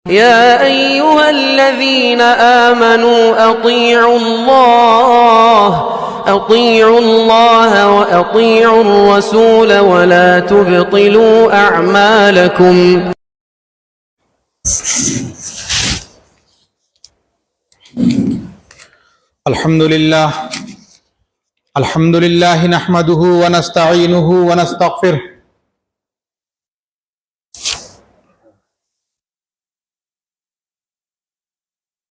يا أيها الذين آمنوا أطيعوا الله وأطيعوا الرسول ولا تبطلوا أعمالكم. الحمد لله نحمده ونستعينه ونستغفره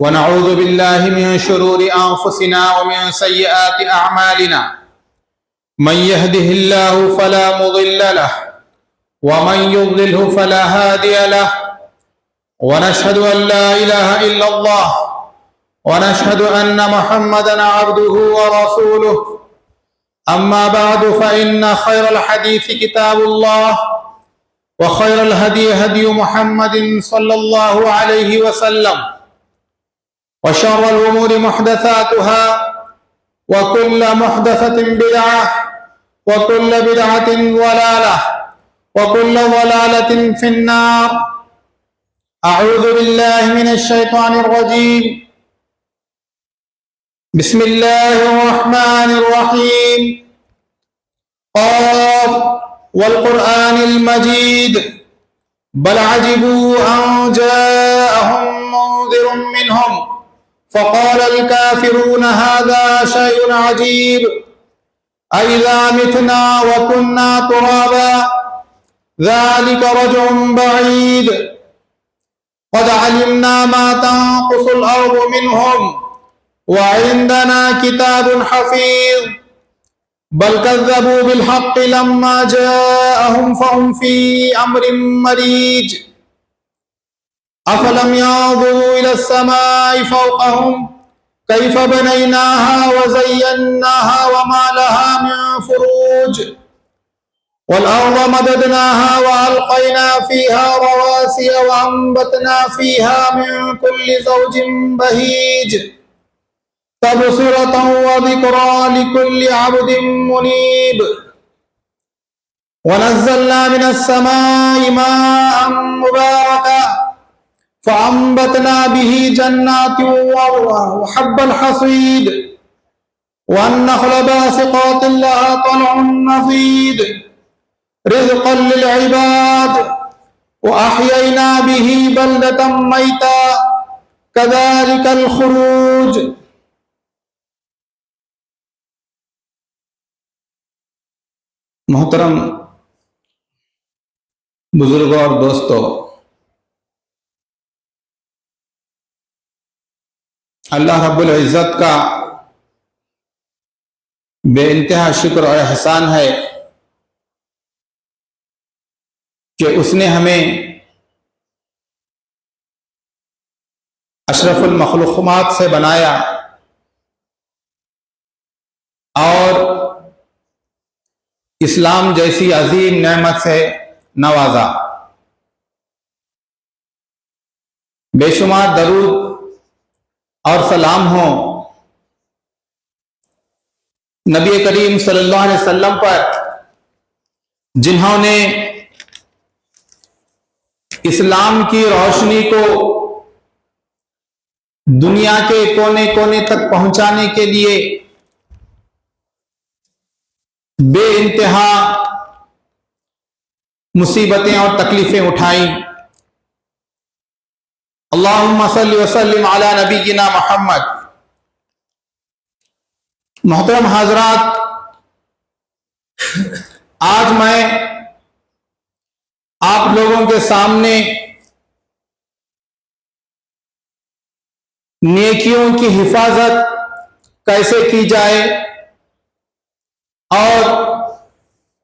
ونعوذ بالله من شرور أنفسنا ومن سيئات أعمالنا. من يهده الله فلا مضل له ومن يضلله فلا هادي له، ونشهد أن لا إله إلا الله ونشهد أن محمدًا عبده ورسوله. أما بعد، فإن خير الحديث كتاب الله، وخير الهدي هدي محمد صلى الله عليه وسلم، وشر الأمور محدثاتها، وكل محدثة بدعة، وكل بدعة ضلالة، وكل ضلالة في النار. أعوذ بالله من الشيطان الرجيم. بسم الله الرحمن الرحيم. قاف والقرآن المجيد بل عجبوا أن جاءهم منذر منهم فقال الكافرون هذا شيء عجيب أإذا متنا وكنا ترابا ذلك رجع بعيد قد علمنا ما تنقص الأرض منهم وعندنا كتاب حفيظ بل كذبوا بالحق لما جاءهم فهم في أمر مريج أفلم ينظروا إلى السماء فوقهم كيف بنيناها وزيناها وما لها من فروج والأرض مددناها وألقينا فيها رواسي وأنبتنا فيها من كل زوج بهيج تبصرة وذكرى لكل عبد منيب. ونزلنا من السماء ماء مباركا فأنبتنا به جنات وحب الحصيد والنخل باسقات لها طلع نضيد رزقا للعباد وأحيينا به بلدة ميتا كذلك الخروج. محترم بزرگوں اور دوستو، اللہ رب العزت کا بے انتہا شکر اور احسان ہے کہ اس نے ہمیں اشرف المخلوقات سے بنایا اور اسلام جیسی عظیم نعمت سے نوازا. بے شمار درود اور سلام ہو نبی کریم صلی اللہ علیہ وسلم پر، جنہوں نے اسلام کی روشنی کو دنیا کے کونے کونے تک پہنچانے کے لیے بے انتہا مصیبتیں اور تکلیفیں اٹھائیں. اللہم صلی وسلم علی نبینا محمد. محترم حضرات، آج میں آپ لوگوں کے سامنے نیکیوں کی حفاظت کیسے کی جائے اور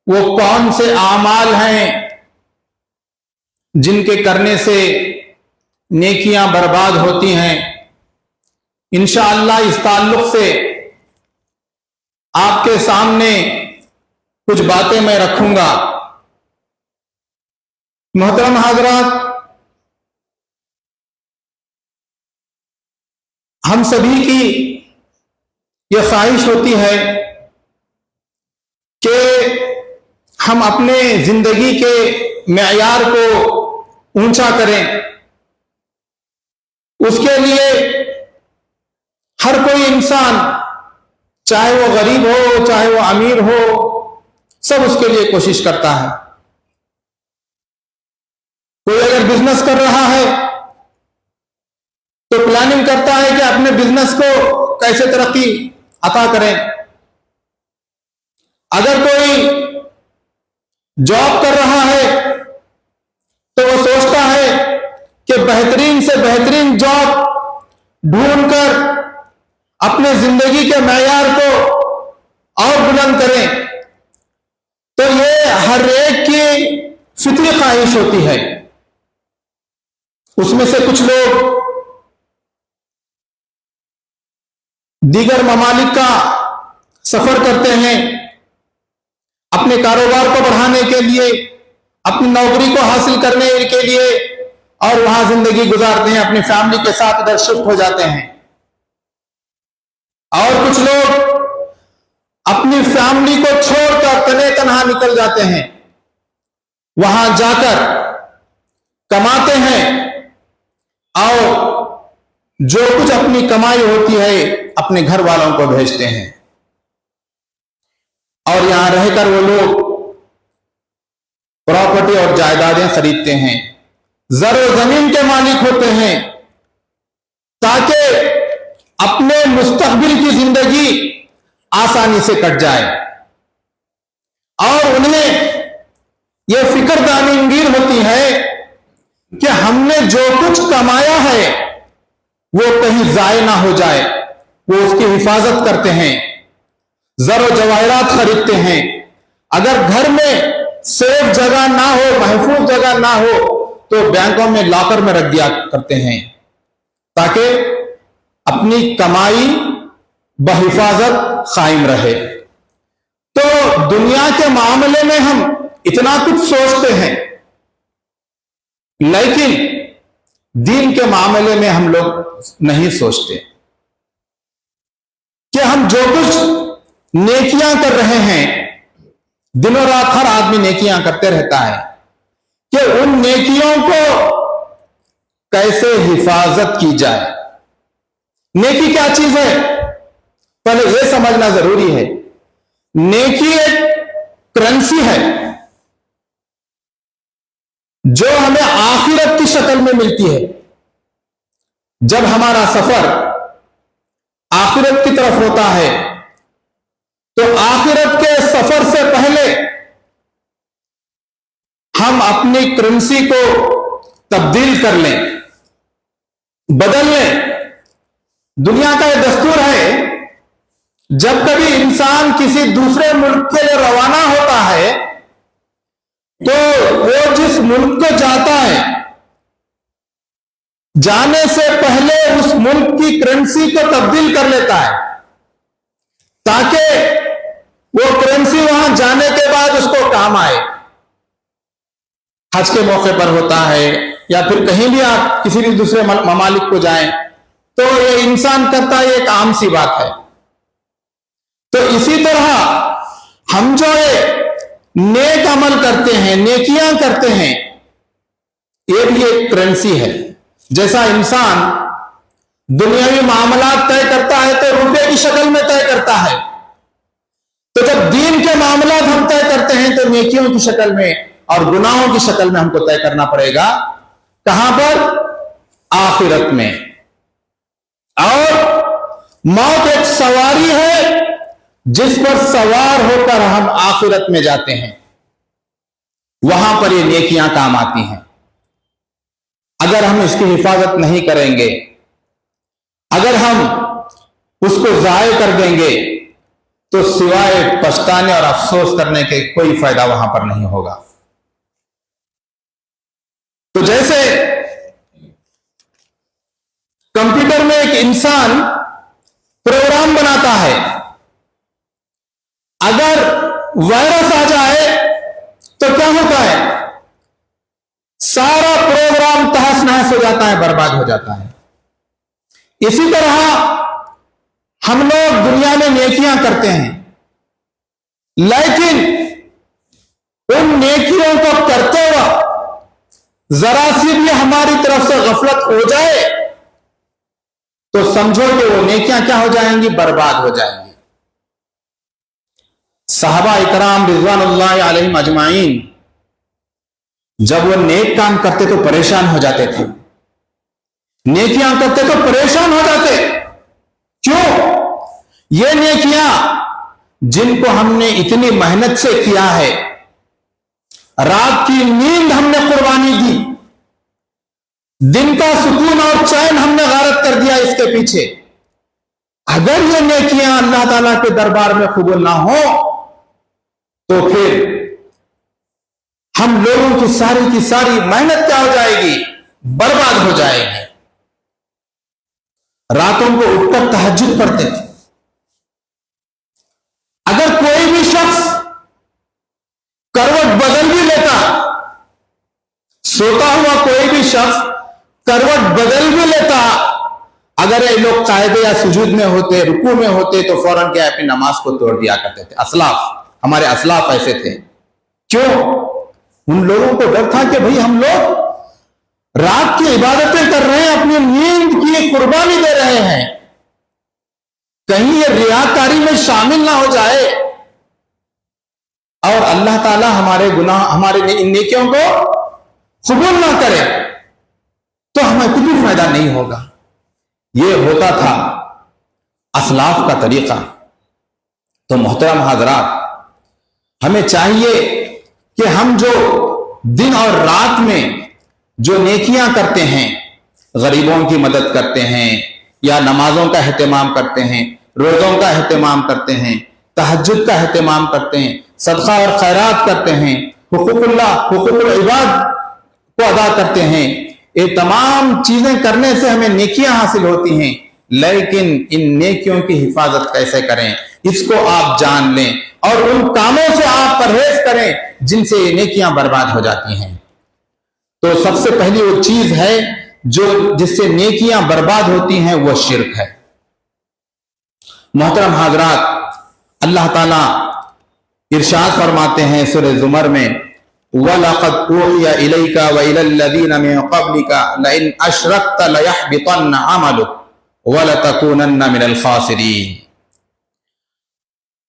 وہ کون سے اعمال ہیں جن کے کرنے سے نیکیاں برباد ہوتی ہیں، انشاءاللہ اس تعلق سے آپ کے سامنے کچھ باتیں میں رکھوں گا. محترم حضرات، ہم سبھی کی یہ خواہش ہوتی ہے کہ ہم اپنے زندگی کے معیار کو اونچا کریں اس کے لیے ہر کوئی انسان، چاہے وہ غریب ہو چاہے وہ امیر ہو، سب اس کے لیے کوشش کرتا ہے۔ کوئی اگر بزنس کر رہا ہے تو پلاننگ کرتا ہے کہ اپنے بزنس کو کیسے ترقی عطا کریں۔ اگر کوئی جاب کر رہا ہے تو وہ سوچتا ہے کہ بہترین سے بہترین جاب ڈھونڈ کر اپنے زندگی کے معیار کو اور بلند کریں۔ تو یہ ہر ایک کی فطری خواہش ہوتی ہے۔ اس میں سے کچھ لوگ دیگر ممالک کا سفر کرتے ہیں اپنے کاروبار کو بڑھانے کے لیے، اپنی نوکری کو حاصل کرنے کے لیے، اور وہاں زندگی گزارتے ہیں، اپنی فیملی کے ساتھ ادھر شفٹ ہو جاتے ہیں۔ اور کچھ لوگ اپنی فیملی کو چھوڑ کر تنے تنہا نکل جاتے ہیں، وہاں جا کر کماتے ہیں اور جو کچھ اپنی کمائی ہوتی ہے اپنے گھر والوں کو بھیجتے ہیں، اور یہاں رہ کر وہ لوگ پراپرٹی اور جائیدادیں خریدتے ہیں، زر و زمین کے مالک ہوتے ہیں، تاکہ اپنے مستقبل کی زندگی آسانی سے کٹ جائے۔ اور انہیں یہ فکر دامنگیر ہوتی ہے کہ ہم نے جو کچھ کمایا ہے وہ کہیں ضائع نہ ہو جائے، وہ اس کی حفاظت کرتے ہیں، زر و جواہرات خریدتے ہیں۔ اگر گھر میں سیف جگہ نہ ہو، محفوظ جگہ نہ ہو، تو بینکوں میں لاکر میں رکھ دیا کرتے ہیں تاکہ اپنی کمائی بحفاظت قائم رہے۔ تو دنیا کے معاملے میں ہم اتنا کچھ سوچتے ہیں، لیکن دین کے معاملے میں ہم لوگ نہیں سوچتے کہ ہم جو کچھ نیکیاں کر رہے ہیں، دن و رات ہر آدمی نیکیاں کرتے رہتا ہے، کہ ان نیکیوں کو کیسے حفاظت کی جائے۔ نیکی کیا چیز ہے پہلے یہ سمجھنا ضروری ہے۔ نیکی ایک کرنسی ہے جو ہمیں آخرت کی شکل میں ملتی ہے۔ جب ہمارا سفر آخرت کی طرف ہوتا ہے تو آخرت کے سفر سے پہلے ہم اپنی کرنسی کو تبدیل کر لیں، بدل لیں۔ دنیا کا یہ دستور ہے، جب کبھی انسان کسی دوسرے ملک کے لیے روانہ ہوتا ہے تو وہ جس ملک کو جاتا ہے، جانے سے پہلے اس ملک کی کرنسی کو تبدیل کر لیتا ہے تاکہ وہ کرنسی وہاں جانے کے بعد اس کو کام آئے۔ حج کے موقع پر ہوتا ہے یا پھر کہیں بھی آپ کسی بھی دوسرے ممالک کو جائیں تو یہ انسان کرتا ہے، ایک عام سی بات ہے۔ تو اسی طرح ہم جو نیک عمل کرتے ہیں، نیکیاں کرتے ہیں، یہ بھی ایک کرنسی ہے۔ جیسا انسان دنیاوی معاملات طے کرتا ہے تو روپے کی شکل میں طے کرتا ہے، تو جب دین کے معاملات ہم طے کرتے ہیں تو نیکیوں کی شکل میں اور گناہوں کی شکل میں ہم کو طے کرنا پڑے گا۔ کہاں پر؟ آخرت میں۔ اور موت ایک سواری ہے جس پر سوار ہو کر ہم آخرت میں جاتے ہیں، وہاں پر یہ نیکیاں کام آتی ہیں۔ اگر ہم اس کی حفاظت نہیں کریں گے، اگر ہم اس کو ضائع کر دیں گے تو سوائے پچھتانے اور افسوس کرنے کے کوئی فائدہ وہاں پر نہیں ہوگا۔ تو جیسے کمپیوٹر میں ایک انسان پروگرام بناتا ہے، اگر وائرس آ جائے تو کیا ہوتا ہے؟ سارا پروگرام تہس نہس ہو جاتا ہے، برباد ہو جاتا ہے۔ اسی طرح ہم لوگ دنیا میں نیکیاں کرتے ہیں، لیکن ان نیکیوں کو کرتے وقت ذرا سی بھی ہماری طرف سے غفلت ہو جائے تو समझो कि वो नेकियां क्या हो जाएंगी, बर्बाद हो जाएंगी। साहबा इकराम रिज़वानुल्लाहि अलैहिम अजमाइन जब वो नेक काम करते तो परेशान हो जाते थे, नेकियां करते तो परेशान हो जाते। क्यों? ये नेकियां जिनको हमने इतनी मेहनत से किया है, रात की नींद हमने कुर्बानी दी, दिन का सुकून और चैन हमने गारत कर दिया इसके पीछे, अगर ये नेकियां अल्लाह ताला के दरबार में कबूल ना हो तो फिर हम लोगों की सारी मेहनत क्या हो जाएगी, बर्बाद हो जाएगी। रातों को उठकर तहज्जुद पढ़ते थे। अगर कोई भी शख्स करवट बदल भी लेता, सोता हुआ कोई भी शख्स करवट बदल भी लेता, अगर ये लोग कायदे या सुजूद में होते, रुकू में होते, तो फौरन क्या अपनी नमाज को तोड़ दिया करते थे। असलाफ, हमारे असलाफ ऐसे थे। क्यों? उन लोगों को डर था कि भाई हम लोग रात की इबादतें कर रहे हैं, अपनी नींद की कुर्बानी दे रहे हैं, कहीं ये रियाकारी में शामिल ना हो जाए और अल्लाह ताला हमारे गुनाह, हमारे इन नेकियों को कबूल ना करे तो हमें कुछ भी फायदा नहीं होगा। ये होता था असलाफ का तरीका। तो मोहतरम हजरात, हमें चाहिए कि हम जो दिन और रात में जो नेकियां करते हैं, गरीबों की मदद करते हैं या नमाजों का एहतमाम करते हैं, रोजों का एहतमाम करते हैं, तहज्जुद का एहतमाम करते हैं, सदका और खैरात करते हैं, हुकूकुल्लाह, हुकूकुल इबाद को अदा करते हैं, ये तमाम चीजें करने से हमें नेकियां हासिल होती हैं। लेकिन इन नेकियों की हिफाजत कैसे करें, इसको आप जान लें और उन कामों से आप परहेज करें जिनसे ये नेकियां बर्बाद हो जाती हैं। तो सबसे पहली वो चीज है जो जिससे नेकियां बर्बाद होती हैं, वो शिर्क है। मोहतरम हजरात, अल्लाह ताला इरशाद फरमाते हैं सूरह ज़ुमर में, वलक़द ऊहिया इलैका व इलल लज़ीना मिन क़ब्लिका लइन अशरकत लयहबितन्न अमलुक वलतकूनन्न मिनल ख़ासिरीन।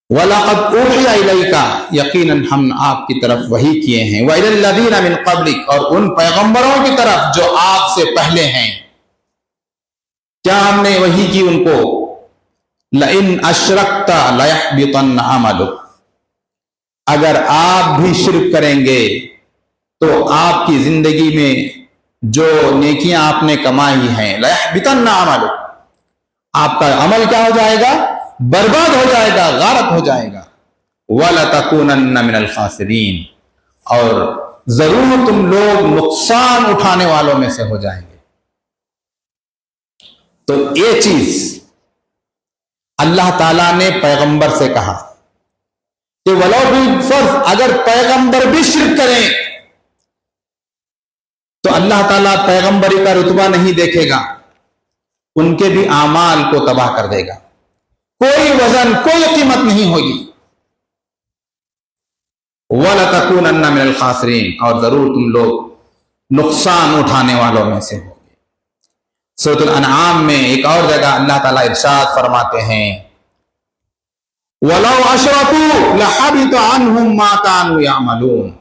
वलक़द ऊहिया इलैका, यकीनन हम आपकी तरफ वही किए हैं, व इलल लज़ीना मिन क़ब्लिक, और उन पैगंबरों की तरफ जो आपसे पहले हैं। क्या हमने वही की उनको? लइन अशरकत लयहबितन्न अमलुक, अगर आप भी शिर्क करेंगे तो आपकी जिंदगी में जो नेकियां आपने कमाई हैं, लयहबितन्न अमलुक, आपका अमल क्या हो जाएगा? बर्बाद हो जाएगा, गारत हो जाएगा। वलतकूनन्न मिनल खासिरीन, और जरूर तुम लोग नुकसान उठाने वालों में से हो जाएंगे। तो ये चीज अल्लाह ताला ने पैगंबर से कहा कि वलो बिल फर्ज, अगर पैगंबर भी शिर्क करें तो अल्लाह ताला पैगंबरी का रुतबा नहीं देखेगा, उनके भी आमाल को तबाह कर देगा। कोई वजन, कोई कीमत नहीं होगी। वलतकूनन्न मिनल खासिरीन, और जरूर तुम लोग नुकसान उठाने वालों में से होगे। सूरह अनआम में एक और जगह अल्लाह ताला इरशाद फरमाते हैं, वलो अशरकू लहबित अन्हुम मा कानू यामलून,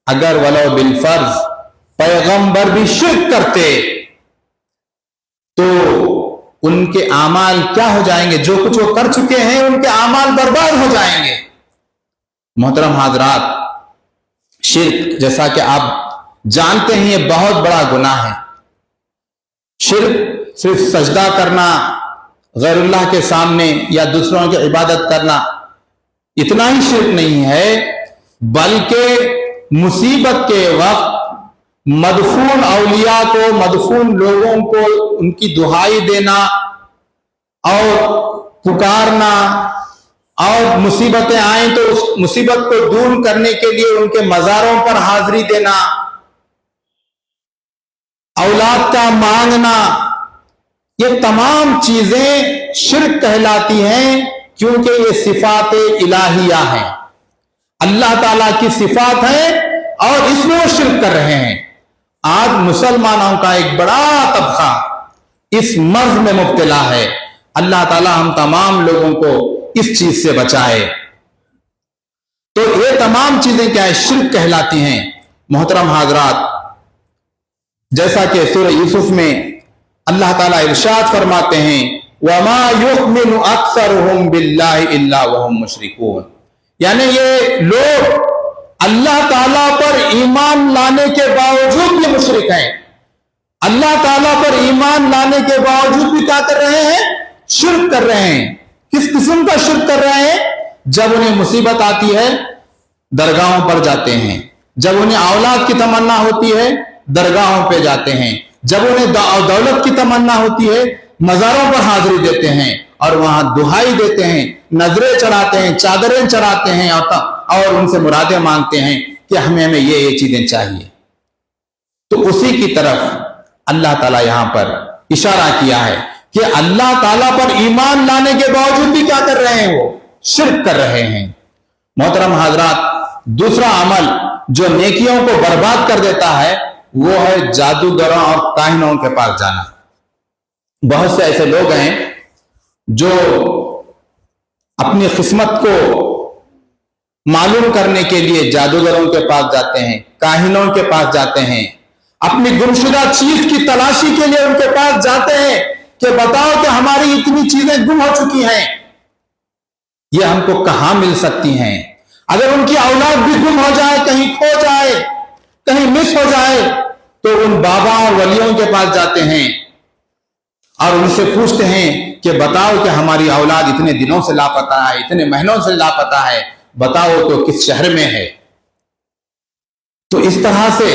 अगर वलो बिल फर्ज पैगंबर भी शिर्क करते तो उनके आमाल क्या हो जाएंगे? जो कुछ वो कर चुके हैं उनके आमाल बर्बाद हो जाएंगे। मोहतरम हाजरात, शिर्क जैसा कि आप जानते हैं ये बहुत बड़ा गुनाह है। शिर्क सिर्फ सजदा करना गैरुल्लाह के सामने या दूसरों की इबादत करना, इतना ही शिर्क नहीं है, बल्कि मुसीबत के वक्त मदफून औलिया को, मदफून लोगों को उनकी दुहाई देना और पुकारना, और मुसीबतें आए तो उस मुसीबत को दूर करने के लिए उनके मज़ारों पर हाजिरी देना, औलाद का मांगना, ये तमाम चीजें शिर्क कहलाती हैं, क्योंकि ये सिफात इलाहिया हैं, अल्लाह ताला की सिफात है और इसमें वो शिर्क कर रहे हैं। आज मुसलमानों का एक बड़ा तबका इस मर्ज में मुब्तला है। अल्लाह ताला हम तमाम लोगों को इस चीज से बचाए। तो ये तमाम चीजें क्या है, शिर्क कहलाती हैं। मोहतरम हाजरात, जैसा कि सूरह यूसुफ में अल्लाह ताला इरशाद फरमाते हैं, वमा युमिनु अक्सरुहुम बिल्लाहि इल्ला वहुम मुशरिकून, यानी ये लोग अल्लाह ताला पर ईमान लाने के बावजूद भी मुशरिक हैं। अल्लाह ताला पर ईमान लाने के बावजूद भी क्या कर रहे हैं, शिर्क कर रहे हैं। किस किस्म का शिर्क कर रहे हैं? जब उन्हें मुसीबत आती है दरगाहों पर जाते हैं, जब उन्हें औलाद की तमन्ना होती है दरगाहों पे जाते हैं, जब उन्हें दौलत की तमन्ना होती है मज़ारों पर हाजिरी देते हैं और वहां दुहाई देते हैं, नजरें चढ़ाते हैं, चादरें चढ़ाते हैं और उनसे मुरादें मांगते हैं कि हमें ये चीजें चाहिए। तो उसी की तरफ अल्लाह ताला यहां पर इशारा किया है कि अल्लाह ताला पर ईमान लाने के बावजूद भी क्या कर रहे हैं, वो शिर्क कर रहे हैं। मोहतरम हाजरात, दूसरा अमल जो नेकियों को बर्बाद कर देता है वो है जादूगरों और काहिनों के पास जाना। बहुत से ऐसे लोग हैं जो अपनी किस्मत को मालूम करने के लिए जादूगरों के पास जाते हैं, काहिनों के पास जाते हैं, अपनी गुमशुदा चीज की तलाशी के लिए उनके पास जाते हैं कि बताओ कि हमारी इतनी चीजें गुम हो चुकी हैं, ये हमको कहां मिल सकती हैं। अगर उनकी औलाद भी गुम हो जाए, कहीं खो जाए, कहीं मिस हो जाए, तो उन बाबा और वलियों के पास जाते हैं और उनसे पूछते हैं कि बताओ कि हमारी औलाद इतने दिनों से लापता है, इतने महीनों से लापता है, बताओ तो किस शहर में है। तो इस तरह से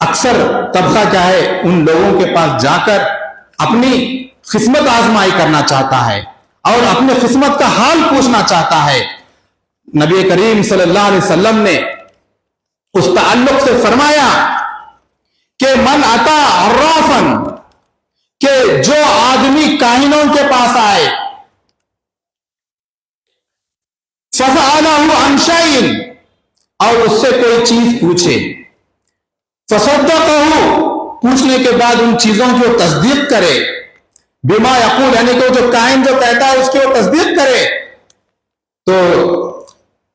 अक्सर तबका क्या है, उन लोगों के पास जाकर अपनी किस्मत आजमाई करना चाहता है और अपने किस्मत का हाल पूछना चाहता है। नबी करीम सल्लल्लाहु अलैहि वसल्लम ने उस ताल्लुक से फरमाया कि मन अता अर्राफन, कि जो आदमी काहिनों के पास आए, फसअलहु अन शैइन, और उससे कोई चीज पूछे, फसद्दक़हु, पूछने के बाद उन चीजों की वो तस्दीक करे, बिमा यक़ूल, यानी कि जो काहिन जो कहता है उसकी वो तस्दीक करे, तो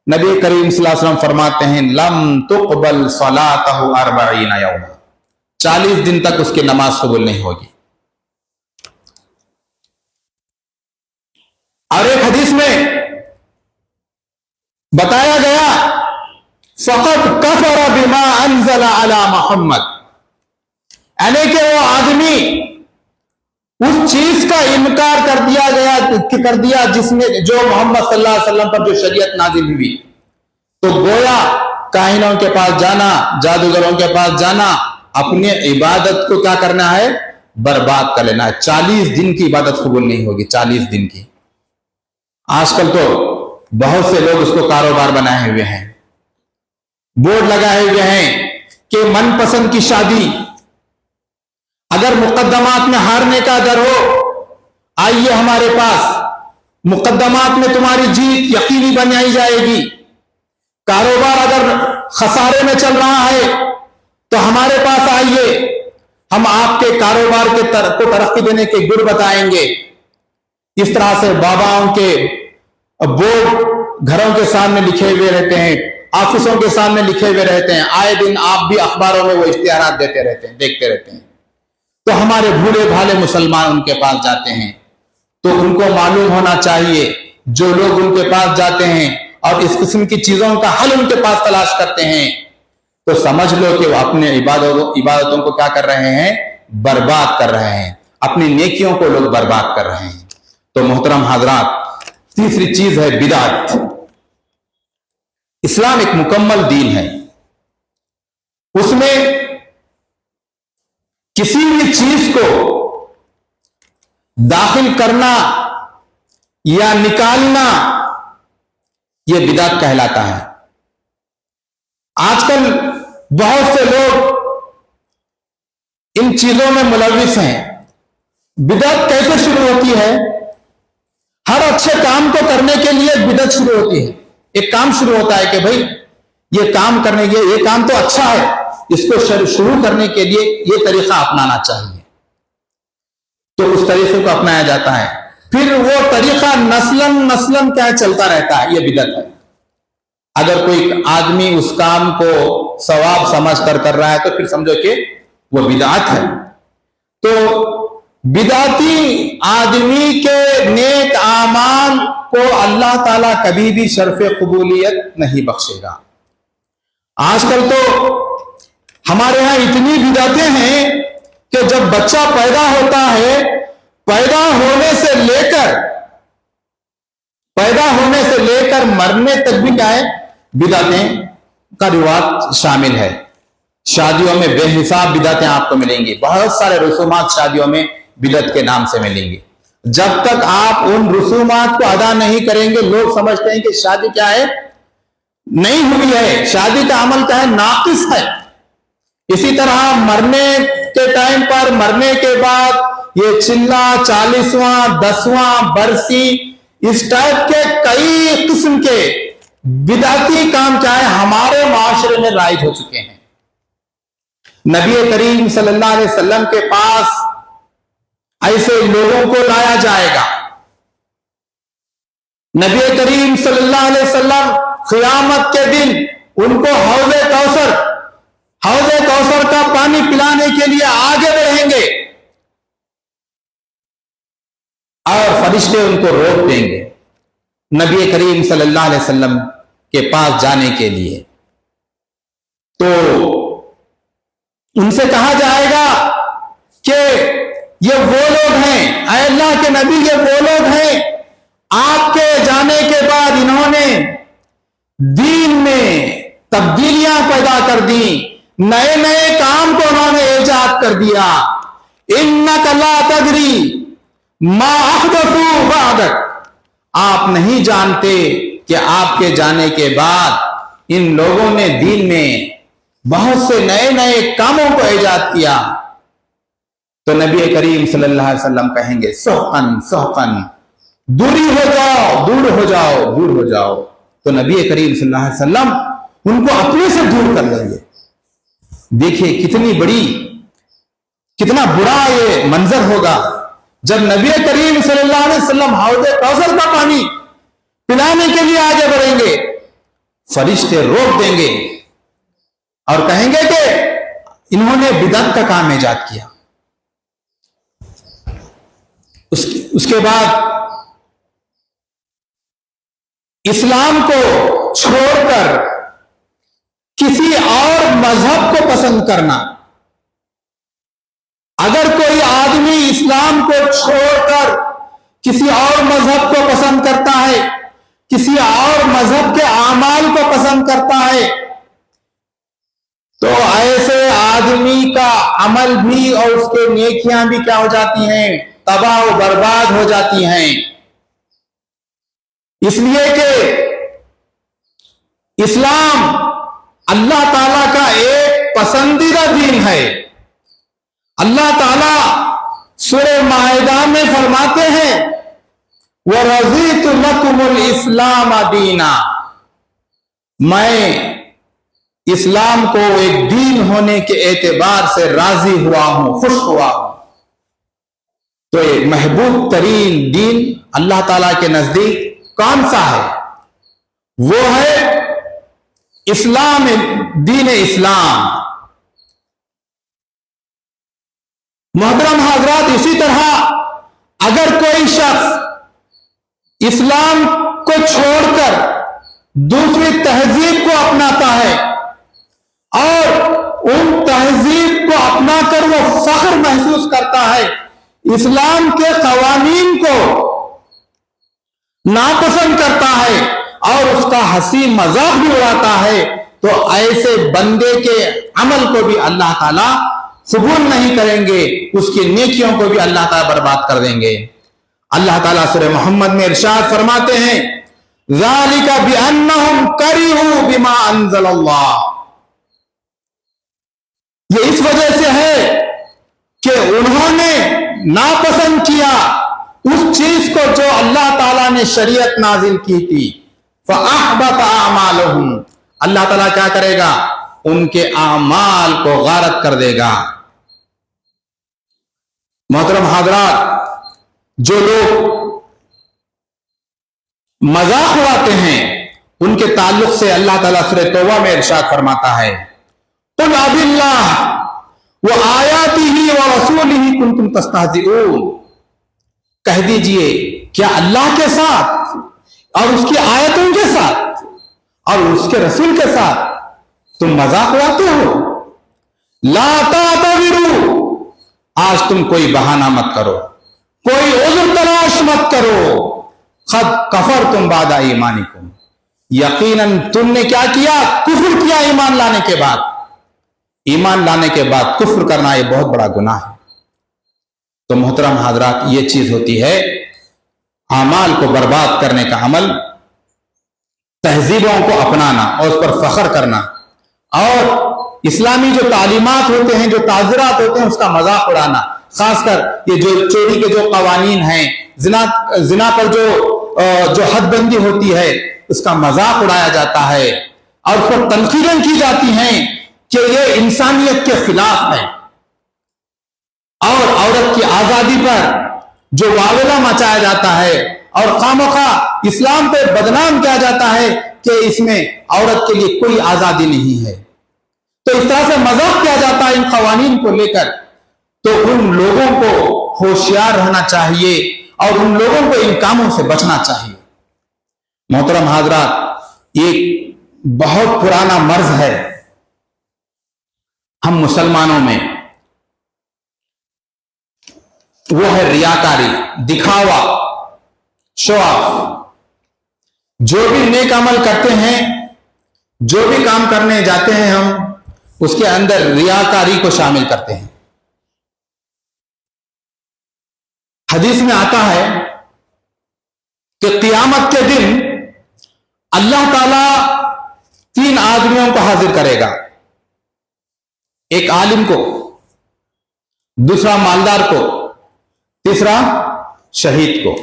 नबी करीम सल्लल्लाहु अलैहि वसल्लम फरमाते हैं, लम तुक़बल सलातहु 40 यौमा, 40 दिन तक उसकी नमाज कबूल नहीं होगी। और एक हदीस में बताया गया, फ़क़त कफ़र बिमा अनज़ल अला मोहम्मद, यानी कि वो आदमी उस चीज का इनकार कर दिया जिसमें जो मोहम्मद सल्लल्लाहु अलैहि वसल्लम पर जो शरीयत नाजिल हुई। तो गोया काहिनों के पास जाना, जादूगरों के पास जाना, अपने इबादत को क्या करना है, बर्बाद कर लेना है। 40 दिन की इबादत कबूल नहीं होगी, 40 दिन की। आजकल तो बहुत से लोग उसको कारोबार बनाए हुए हैं, बोर्ड लगाए हुए हैं कि मनपसंद की शादी, अगर मुकद्दमात में हारने का डर हो, आइए हमारे पास, मुकद्दमात में तुम्हारी जीत यकीनी बनाई जाएगी। कारोबार अगर खसारे में चल रहा है तो हमारे पास आइए, हम आपके कारोबार को तरक्की देने के गुर बताएंगे। इस तरह से बाबाओं के बोर्ड घरों के सामने लिखे हुए रहते हैं, ऑफिसों के सामने लिखे हुए रहते हैं, आए दिन आप भी अखबारों में वो इश्तिहारात देते रहते हैं, देखते रहते हैं। तो हमारे भूले भाले मुसलमान उनके पास जाते हैं, तो उनको मालूम होना चाहिए, जो लोग उनके पास जाते हैं और इस किस्म की चीजों का हल उनके पास तलाश करते हैं, तो समझ लो कि वो अपने इबादतों को क्या कर रहे हैं, बर्बाद कर रहे हैं, अपनी नेकियों को लोग बर्बाद कर रहे हैं। तो मोहतरम हाजरात, तीसरी चीज है बिदअत। इस्लाम एक मुकम्मल दीन है, उसमें किसी भी चीज को दाखिल करना या निकालना, यह बिदअत कहलाता है। आजकल बहुत से लोग इन चीजों में मुलविस हैं। बिदअत कैसे शुरू होती है? हर अच्छे काम को करने के लिए बिदअत शुरू होती है। एक काम शुरू होता है कि भाई ये काम करने के, ये काम तो अच्छा है, इसको शुरू करने के लिए ये तरीका अपनाना चाहिए। تو اس طریقے کو اپنایا جاتا ہے، پھر وہ طریقہ نسلن کیا چلتا رہتا ہے، یہ بدعت ہے۔ اگر کوئی آدمی اس کام کو ثواب سمجھ کر رہا ہے تو پھر سمجھو کہ وہ بدعت ہے۔ تو بدعتی آدمی کے نیک اعمال کو اللہ تعالیٰ کبھی بھی شرف قبولیت نہیں بخشے گا۔ آج کل تو ہمارے ہاں اتنی بدعتیں ہیں کہ جب بچہ پیدا ہوتا ہے، پیدا ہونے سے لے کر مرنے تک بھی کیا ہے، بدعتیں کا رواج شامل ہے۔ شادیوں میں بے حساب بدعتیں آپ کو ملیں گی، بہت سارے رسومات شادیوں میں بدعت کے نام سے ملیں گے۔ جب تک آپ ان رسومات کو ادا نہیں کریں گے، لوگ سمجھتے ہیں کہ شادی کیا ہے، نہیں ہوئی ہے، شادی کا عمل کیا ہے، ناقص ہے۔ اسی طرح مرنے کے ٹائم پر، مرنے کے بعد یہ چلہ، 40واں 10واں برسی، اس ٹائپ کے کئی قسم کے بدعتی کام کیا ہے ہمارے معاشرے میں رائج ہو چکے ہیں۔ نبی کریم صلی اللہ علیہ وسلم کے پاس ایسے لوگوں کو لایا جائے گا، نبی کریم صلی اللہ علیہ وسلم قیامت کے دن ان کو حوض کوثر کا پانی پلانے کے لیے آگے بڑھیں گے اور فرشتے ان کو روک دیں گے نبی کریم صلی اللہ علیہ وسلم کے پاس جانے کے لیے۔ تو ان سے کہا جائے گا کہ یہ وہ لوگ ہیں، اے اللہ کے نبی، یہ وہ لوگ ہیں آپ کے جانے کے بعد انہوں نے دین میں تبدیلیاں پیدا کر دی، نئے کام کو انہوں نے ایجاد کر دیا۔ انک لا تدری ما احدثوا بعدک، آپ نہیں جانتے کہ آپ کے جانے کے بعد ان لوگوں نے دین میں بہت سے نئے کاموں کو ایجاد کیا۔ تو نبی کریم صلی اللہ علیہ وسلم کہیں گے سحقن، دور ہو جاؤ۔ تو نبی کریم صلی اللہ علیہ وسلم ان کو اپنے سے دور کر لیں گے۔ دیکھیے کتنا برا یہ منظر ہوگا جب نبی کریم صلی اللہ علیہ وسلم حوض کوثر کا پانی پلانے کے لیے آگے بڑھیں گے، فرشتے روک دیں گے اور کہیں گے کہ انہوں نے بدعت کا کام ایجاد کیا۔ اس کے بعد اسلام کو چھوڑ کر کسی اور مذہب کو پسند کرنا، اگر کوئی آدمی اسلام کو چھوڑ کر کسی اور مذہب کو پسند کرتا ہے، کسی اور مذہب کے اعمال کو پسند کرتا ہے، تو ایسے آدمی کا عمل بھی اور اس کے نیکیاں بھی کیا ہو جاتی ہیں، تباہ و برباد ہو جاتی ہیں۔ اس لیے کہ اسلام اللہ تعالیٰ کا ایک پسندیدہ دین ہے۔ اللہ تعالیٰ سورہ مائدہ میں فرماتے ہیں وَرَضِيتُ لَكُمُ الْإِسْلَامَ دِينًا، میں اسلام کو ایک دین ہونے کے اعتبار سے راضی ہوا ہوں، خوش ہوا ہوں۔ تو ایک محبوب ترین دین اللہ تعالیٰ کے نزدیک کون سا ہے؟ وہ ہے اسلام، دین اسلام۔ محترم حضرات، اسی طرح اگر کوئی شخص اسلام کو چھوڑ کر دوسری تہذیب کو اپناتا ہے اور ان تہذیب کو اپنا کر وہ فخر محسوس کرتا ہے، اسلام کے قوانین کو ناپسند کرتا ہے اور اس کا ہنسی مذاق بھی اڑاتا ہے، تو ایسے بندے کے عمل کو بھی اللہ تعالیٰ قبول نہیں کریں گے، اس کی نیکیوں کو بھی اللہ تعالیٰ برباد کر دیں گے۔ اللہ تعالیٰ سورہ محمد میں ارشاد فرماتے ہیں ذَلِكَ بِأَنَّهُمْ كَرِهُوا بِمَا أَنزَلَ اللَّهُ، یہ اس وجہ سے ہے کہ انہوں نے ناپسند کیا اس چیز کو جو اللہ تعالیٰ نے شریعت نازل کی تھی۔ فَأَحْبَطَ أَعْمَالُهُمْ، اللہ تعالیٰ کیا کرے گا؟ ان کے اعمال کو غارت کر دے گا۔ मोहतरम हाजरात, जो लोग मजाक उड़ाते हैं उनके ताल्लुक से अल्लाह ताला सूरह तौबा में इरशाद फरमाता है, कुल अबिल्लाह व आयातिही व रसूलिही कुंतुम तस्तहजिऊन। कह दीजिए, क्या अल्लाह के साथ और उसकी आयतों के साथ और उसके रसूल के साथ तुम मजाक उड़ाते हो? ला तातज़िरू, आज तुम कोई बहाना मत करो, कोई उज़्र तलाश मत करो। क़द कफ़रतुम बादा ईमानिकुम, यकीनन तुमने क्या किया? कुफ्र किया। ईमान लाने के बाद, ईमान लाने के बाद कुफ्र करना यह बहुत बड़ा गुनाह है। तो मोहतरम हाजरात, ये चीज होती है आमाल को बर्बाद करने का अमल, तहजीबों को अपनाना और उस पर फख्र करना, और इस्लामी जो तालीमात होते हैं, जो ताज़रात होते हैं, उसका मजाक उड़ाना। खासकर ये जो चोरी के जो कवानीन हैं, जिना पर जो हदबंदी होती है, उसका मजाक उड़ाया जाता है और उस पर तनकीरें की जाती हैं कि ये इंसानियत के खिलाफ है। और औरत की आजादी पर जो वावेला मचाया जाता है और खामखा इस्लाम पे बदनाम किया जाता है कि इसमें औरत के लिए कोई आजादी नहीं है, तो इस तरह से मजाक किया जाता है इन कवानीन को लेकर। तो उन लोगों को होशियार रहना चाहिए और उन लोगों को इन कामों से बचना चाहिए। मोहतरम हाजरात, एक बहुत पुराना मर्ज है हम मुसलमानों में, वो है रियाकारी, दिखावा, शो ऑफ। जो भी नेक अमल करते हैं, जो भी काम करने जाते हैं हम, उसके अंदर रियाकारी को शामिल करते हैं। हदीस में आता है कि क़ियामत के दिन अल्लाह ताला 3 आदमियों को हाजिर करेगा, एक आलिम को, दूसरा मालदार को, तीसरा शहीद को।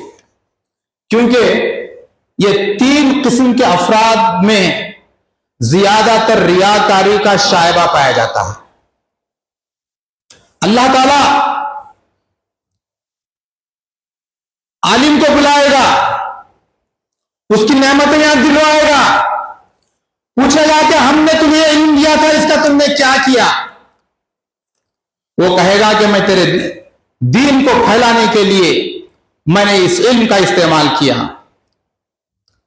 क्योंकि ये 3 किस्म के अफराद में ज्यादातर रियाकारी का शायबा पाया जाता है। अल्लाह ताला आलिम को बुलाएगा, उसकी नेमतें याद दिलवाएगा, पूछेगा कि हमने तुम्हें इल्म दिया था, इसका तुमने क्या किया? वो कहेगा कि मैं तेरे दीन को फैलाने के लिए मैंने इस इल्म का इस्तेमाल किया।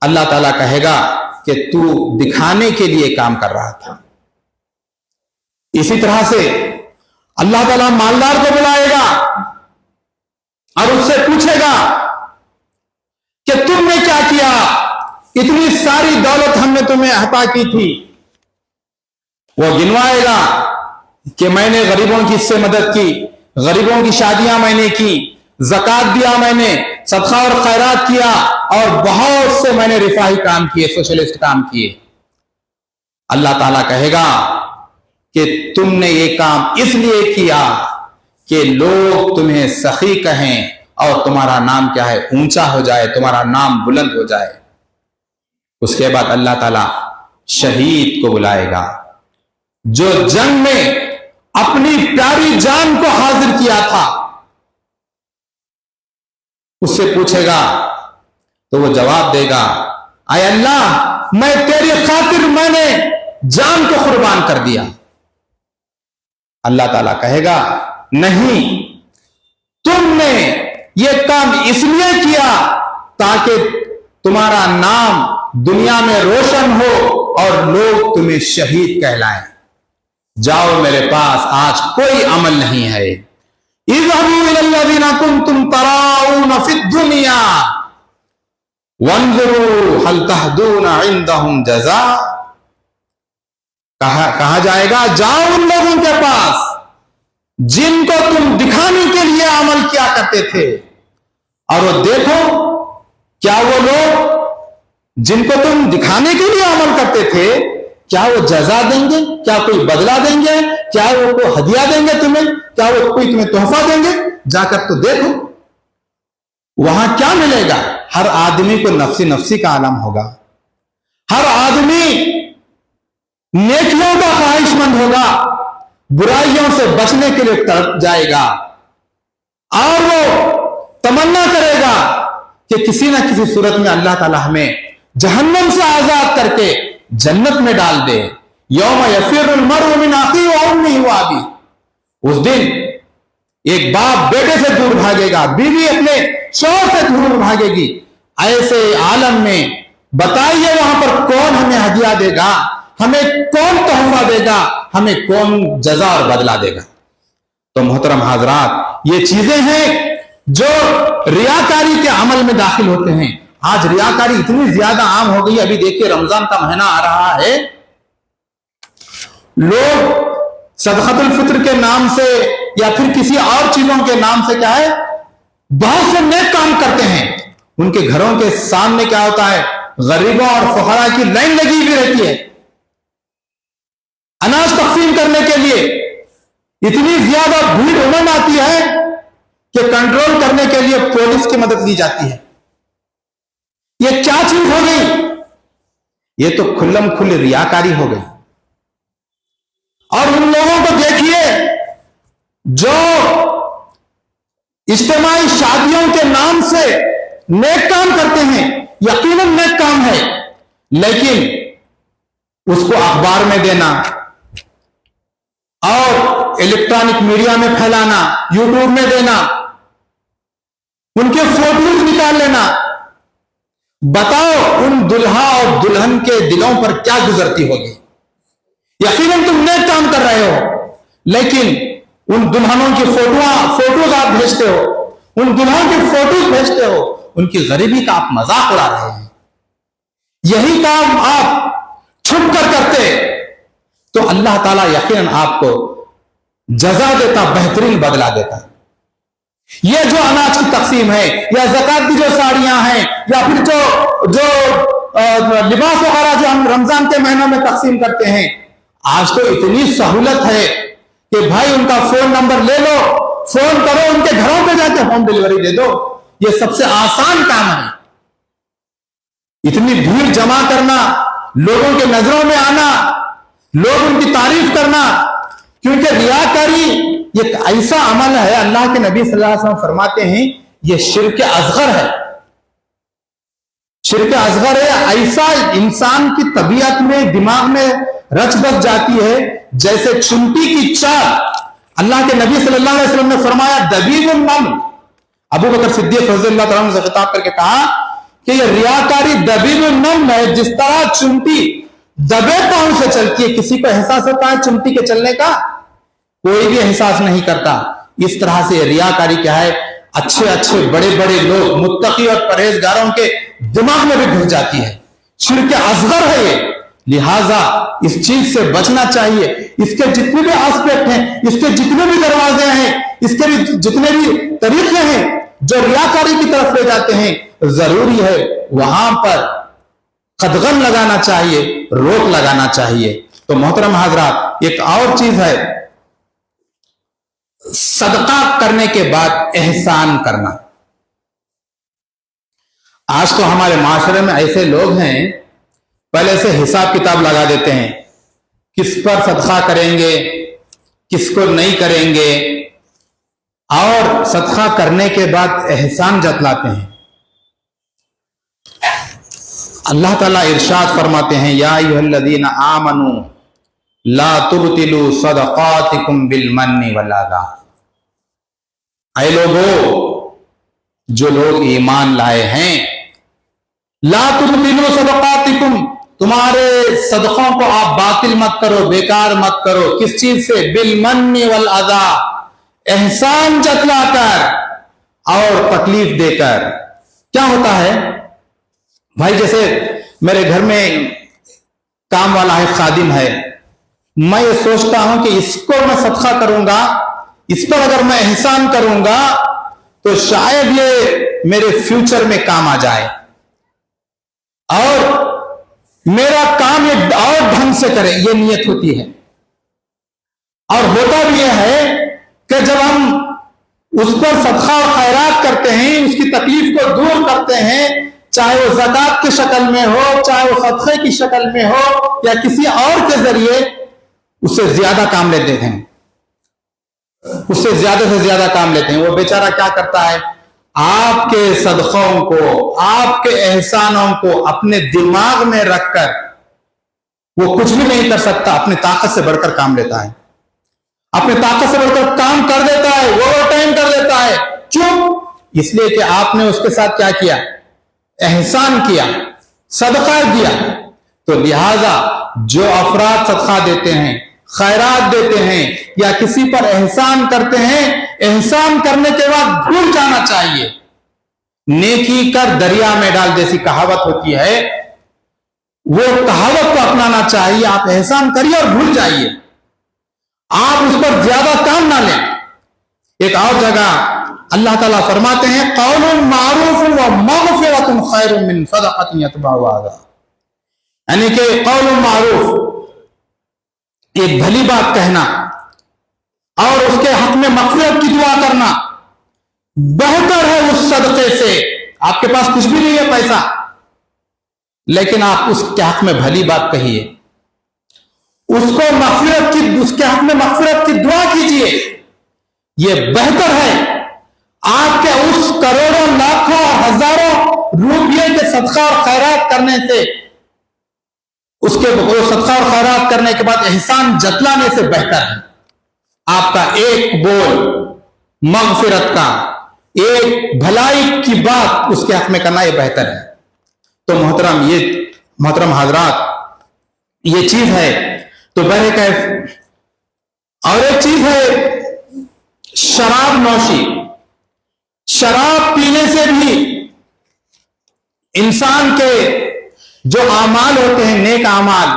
अल्लाह ताला कहेगा कि तू दिखाने के लिए काम कर रहा था। इसी तरह से अल्लाह ताला मालदार को बुलाएगा और उससे पूछेगा कि तुमने क्या किया? इतनी सारी दौलत हमने तुम्हें अता की थी। वो गिनवाएगा कि मैंने गरीबों की इससे मदद की, गरीबों की शादियां मैंने की, ज़कात दिया मैंने, सदका और खैरात किया, और बहुत से मैंने रिफाही काम किए, सोशलिस्ट काम किए। अल्लाह ताला कहेगा कि तुमने ये काम इसलिए किया कि लोग तुम्हें सखी कहें और तुम्हारा नाम क्या है, ऊंचा हो जाए, तुम्हारा नाम बुलंद हो जाए। उसके बाद अल्लाह ताला शहीद को बुलाएगा, जो जंग में अपनी प्यारी जान को हाजिर किया था। उससे पूछेगा तो वो जवाब देगा, आय अल्लाह, मैं तेरी खातिर मैंने जान को कुर्बान कर दिया। अल्लाह ताला कहेगा, नहीं, तुमने ये काम इसलिए किया ताकि तुम्हारा नाम दुनिया में रोशन हो और लोग तुम्हें शहीद कहलाएं। जाओ, मेरे पास आज कोई अमल नहीं है। इज़हबू इलल्लज़ीना कुंतुम तराऊन फिद दुनिया वंज़ुरू हल तहदूना इंदहुम जज़ा। कहा जाएगा, जाओ उन लोगों के पास जिनको तुम दिखाने के लिए अमल किया करते थे, और वो देखो क्या वो लोग जिनको तुम दिखाने के लिए अमल करते थे, क्या वो जजा देंगे, क्या कोई बदला देंगे, क्या वो कोई हदिया देंगे तुम्हें, क्या वो कोई तुम्हें तोहफा देंगे? जाकर तो देखो वहां क्या मिलेगा। हर आदमी को नफ्सी नफ्सी का आलम होगा, हर आदमी नेकियों का ख्वाहिशमंद होगा, बुराइयों से बचने के लिए तड़प जाएगा। اور वो तमन्ना करेगा कि किसी ना किसी सूरत में अल्लाह ताला हमें जहन्नम से आजाद करके जन्नत में डाल दे। यौम यफिरुल मरउ मिन अखीही व उम्मिही व अबीही, उस दिन एक बाप बेटे से दूर भागेगा, बीवी अपने शौहर से दूर भागेगी। ऐसे आलम में बताइए वहां पर कौन हमें हदिया देगा, हमें कौन तोहफा देगा, हमें कौन जजा और बदला देगा। तो मोहतरम हाजरात, ये चीजें हैं जो रियाकारी के अमल में दाखिल होते हैं। आज रियाकारी इतनी ज्यादा आम हो गई। अभी देखिए रमजान का महीना आ रहा है, लोग सदक़ातुल फित्र के नाम से या फिर किसी और चीजों के नाम से क्या है, बहुत से नेक काम करते हैं। उनके घरों के सामने क्या होता है, गरीबों और फुकरा की लाइन लगी हुई रहती है अनाज तकसीम करने के लिए। इतनी ज्यादा भीड़ उमड़ आती है कि कंट्रोल करने के लिए पुलिस की मदद ली जाती है। ये क्या चीज हो गई? ये तो खुल्लम खुल्ली रियाकारी हो गई। और उन लोगों को देखिए जो इज्तिमाई शादियों के नाम से नेक काम करते हैं, यकीनन नेक काम है, लेकिन उसको अखबार में देना और इलेक्ट्रॉनिक मीडिया में फैलाना, यूट्यूब में देना, उनके फोटोज निकाल लेना। बताओ उन दुल्हा और दुल्हन के दिलों पर क्या गुजरती होगी। यकीनन तुम नेक काम कर रहे हो, लेकिन उन दुल्हनों की फोटोज आप भेजते हो, उन दुल्हनों की फोटोज भेजते हो, उनकी गरीबी का आप मजाक उड़ा रहे हैं। यही काम आप छुप कर करते तो अल्लाह ताला यकीनन आपको जजा देता, बेहतरीन बदला देता। ये जो अनाज की तकसीम है, या ज़कात की जो साड़ियां हैं, या फिर जो लिबास वगैरह जो हम रमजान के महीनों में तकसीम करते हैं, आज तो इतनी सहूलत है कि भाई उनका फोन नंबर ले लो, फोन करो, उनके घरों पे जाके होम डिलीवरी दे दो। ये सबसे आसान काम है। इतनी भीड़ जमा करना, लोगों के नजरों में आना, लोग उनकी तारीफ करना, क्योंकि रियाकारी ये ऐसा अमल है, अल्लाह के नबी सल्लल्लाहु अलैहि वसल्लम फरमाते हैं ये शिर्क असगर है। शिर्क असगर है, ऐसा इंसान की तबीयत में, दिमाग में रच बस जाती है जैसे चुंटी की चाल। अल्लाह के नबी सल्लल्लाहु अलैहि वसल्लम ने फरमाया दबीबुन नम, अबू बकर सिद्दीक रज़ियल्लाहु अन्हु से खिताब करके कहा कि ये रियाकारी दबीबुन नम है। जिस तरह चुंटी दबे पांव से चलती है, किसी को एहसास होता है चुंटी के चलने का? कोई भी एहसास नहीं करता। इस तरह से रियाकारी क्या है, अच्छे अच्छे बड़े बड़े लोग, मुत्तकी और परहेजगारों के दिमाग में भी घुस जाती है। शिर्क असगर है ये, लिहाजा इस चीज से बचना चाहिए। इसके जितने भी एस्पेक्ट हैं, इसके जितने भी दरवाजे हैं, इसके भी जितने भी तरीके हैं जो रियाकारी की तरफ ले जाते हैं, जरूरी है वहां पर कदगन लगाना चाहिए, रोक लगाना चाहिए। तो मोहतरम हाजरात, एक और चीज है सदका करने के बाद एहसान करना। आज तो हमारे माशरे में ऐसे लोग हैं, पहले से हिसाब किताब लगा देते हैं, किस पर सदका करेंगे, किसको नहीं करेंगे, और सदका करने के बाद एहसान जतलाते हैं। अल्लाह ताला इरशाद फरमाते हैं, या अय्युहल्लज़ीना आमनू ला तुबतिलू सदक़ातिकुम बिलमन्नि वल अज़ा। ऐ लोगो, जो लोग ईमान लाए हैं, ला तुबतिलू सदक़ातिकुम, तुम्हारे सदकों को आप बातिल मत करो, बेकार मत करो। किस चीज से? बिलमन्नि वल अज़ा, एहसान जतलाकर और तकलीफ देकर। क्या होता है भाई, जैसे मेरे घर में काम वाला है, खादिम है, मैं ये सोचता हूं कि इसको मैं सदका करूंगा, इस पर अगर मैं एहसान करूंगा तो शायद ये मेरे फ्यूचर में काम आ जाए और मेरा काम ये और ढंग से करे, ये नियत होती है। और होता भी यह है कि जब हम उस पर सदका और खैरात करते हैं, उसकी तकलीफ को दूर करते हैं, चाहे वो ज़कात की शक्ल में हो, चाहे वो सदक़े की शक्ल में हो, या किसी और के जरिए, उससे ज्यादा काम लेते हैं। اس سے زیادہ کام لیتے ہیں. وہ بیچارہ کیا کرتا ہے؟ آپ کے صدقوں کو، آپ کے احسانوں کو اپنے دماغ میں رکھ کر وہ کچھ بھی نہیں کر سکتا، اپنی طاقت سے بڑھ کر کام لیتا ہے، اپنی طاقت سے بڑھ کر کام کر دیتا ہے، اوور ٹائم کر دیتا ہے. کیوں؟ اس لیے کہ آپ نے اس کے ساتھ کیا کیا؟ احسان کیا، صدقہ دیا. تو لہذا جو افراد صدقہ دیتے ہیں، خیرات دیتے ہیں یا کسی پر احسان کرتے ہیں، احسان کرنے کے بعد بھول جانا چاہیے. نیکی کر دریا میں ڈال جیسی کہاوت ہوتی ہے، وہ کہاوت کو اپنانا چاہیے. آپ احسان کریے اور بھول جائیے، آپ اس پر زیادہ کام نہ لیں. ایک اور جگہ اللہ تعالیٰ فرماتے ہیں قول معروف و مغفرۃ خیر من صدقۃ یتبعها اذى. یعنی کہ قول معروف، ایک بھلی بات کہنا اور اس کے حق میں مغفرت کی دعا کرنا بہتر ہے اس صدقے سے. آپ کے پاس کچھ بھی نہیں ہے پیسہ، لیکن آپ اس کے حق میں بھلی بات کہیے، اس کے حق میں مغفرت کی دعا کیجیے. یہ بہتر ہے آپ کے اس کروڑوں لاکھوں اور ہزاروں روپیے کے صدقہ اور خیرات کرنے سے، اس کے صدقہ اور خیرات کرنے کے بعد احسان جتلانے سے بہتر ہے آپ کا ایک بول مغفرت کا، ایک بھلائی کی بات اس کے حق میں کرنا، یہ بہتر ہے. تو محترم حضرات، یہ چیز ہے. تو بہرکیف اور ایک چیز ہے شراب نوشی. شراب پینے سے بھی انسان کے جو اعمال ہوتے ہیں، نیک اعمال،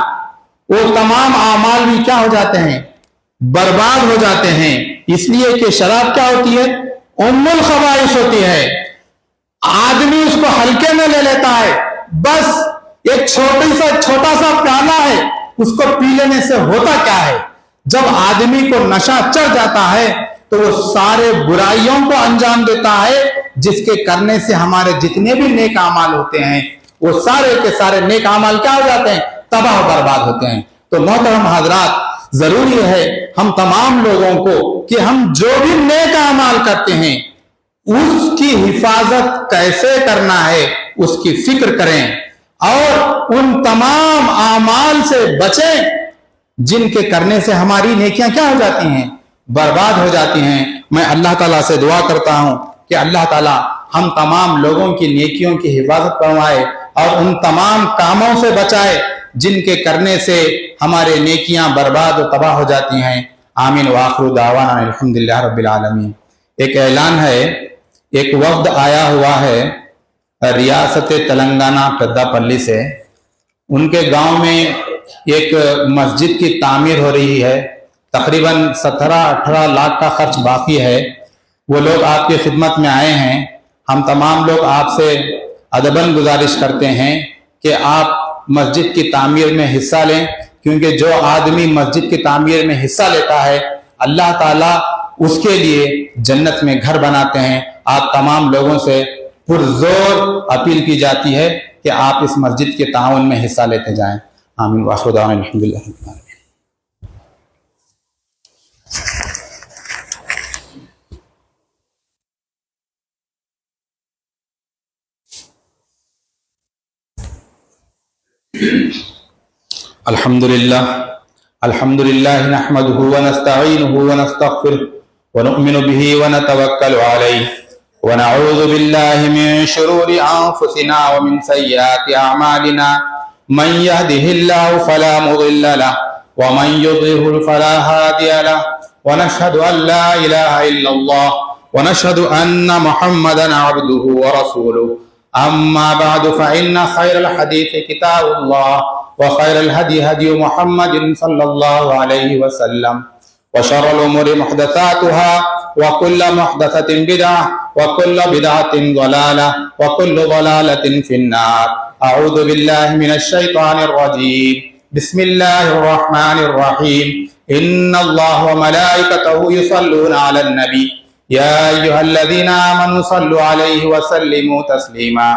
وہ تمام اعمال بھی کیا ہو جاتے ہیں؟ برباد ہو جاتے ہیں. اس لیے کہ شراب کیا ہوتی ہے؟ ام الخبائث ہوتی ہے. آدمی اس کو ہلکے میں لے لیتا ہے، بس ایک چھوٹا سا پیالہ ہے، اس کو پی لینے سے ہوتا کیا ہے؟ جب آدمی کو نشہ چڑھ جاتا ہے تو وہ سارے برائیوں کو انجام دیتا ہے، جس کے کرنے سے ہمارے جتنے بھی نیک اعمال ہوتے ہیں وہ سارے کے سارے نیک اعمال کیا ہو جاتے ہیں؟ تباہ و برباد ہوتے ہیں. تو محترم حضرات، ضروری ہے ہم تمام لوگوں کو کہ ہم جو بھی نیک اعمال کرتے ہیں اس کی حفاظت کیسے کرنا ہے اس کی فکر کریں، اور ان تمام اعمال سے بچیں جن کے کرنے سے ہماری نیکیاں کیا ہو جاتی ہیں؟ برباد ہو جاتی ہیں. میں اللہ تعالیٰ سے دعا کرتا ہوں کہ اللہ تعالیٰ ہم تمام لوگوں کی نیکیوں کی حفاظت فرمائے اور ان تمام کاموں سے بچائے جن کے کرنے سے ہمارے نیکیاں برباد و تباہ ہو جاتی ہیں. آمین وآخر دعوانا الحمدللہ رب العالمین. ایک اعلان ہے، ایک وفد آیا ہوا ہے ریاست تلنگانہ پدہ پلی سے. ان کے گاؤں میں ایک مسجد کی تعمیر ہو رہی ہے، تقریباً 17-18 لاکھ کا خرچ باقی ہے. وہ لوگ آپ کی خدمت میں آئے ہیں. ہم تمام لوگ آپ سے ادباً گزارش کرتے ہیں کہ آپ مسجد کی تعمیر میں حصہ لیں، کیونکہ جو آدمی مسجد کی تعمیر میں حصہ لیتا ہے اللہ تعالیٰ اس کے لیے جنت میں گھر بناتے ہیں. آپ تمام لوگوں سے پرزور اپیل کی جاتی ہے کہ آپ اس مسجد کے تعاون میں حصہ لیتے جائیں. آمین وآخر دعوانا الحمدللہ رب العالمین. الحمد للہ نحمده ونستعینه ونستغفره ونؤمن به ونتوکل علیہ ونعوذ باللہ من شرور انفسنا ومن سیئات اعمالنا من يهده الله فلا مضل له ومن يضلل فلا هادي له ونشهد ان لا اله الا الله ونشهد ان محمدا عبده ورسوله. اما بعد فان خير الحديث كتاب الله وخير الهدي هدي محمد صلى الله عليه وسلم وشر الامور محدثاتها وكل محدثة بدعة وكل بدعة ضلالة وكل ضلالة في النار. اعوذ بالله من الشيطان الرجيم. بسم الله الرحمن الرحيم. ان الله وملائكته يصلون على النبي يا ايها الذين امنوا صلوا عليه وسلموا تسليما.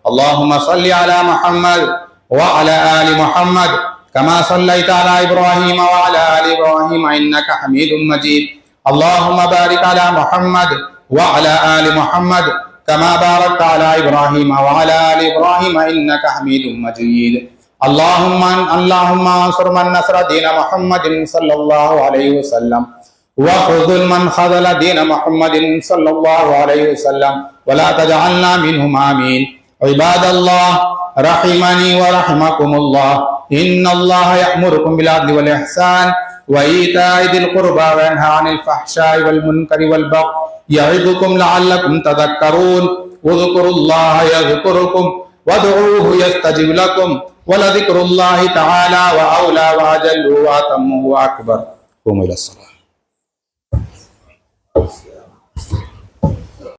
اللهم صل على محمد وعلى آل محمد كما صليت على إبراهيم وعلى آل إبراهيم إنك حميد مجيد. اللهم بارك على محمد وعلى آل محمد كما باركت على إبراهيم وعلى آل إبراهيم إنك حميد مجيد. اللهم انصر من نصر دين محمد صلى الله عليه وسلم وخذل من خذل دين محمد صلى الله عليه وسلم ولا تجعلنا منهم. آمين. عباد الله رحمني ورحمكم الله، إن الله يأمركم بالعدل والإحسان وإيتاء ذي القربى وينهى عن الفحشاء والمنكر والبغي يعظكم لعلكم تذكرون. اذكروا الله يذكركم وادعوه يستجب لكم ولذكر الله تعالى وأولى وأجل وأتم وأكبر. قوموا إلى الصلاة.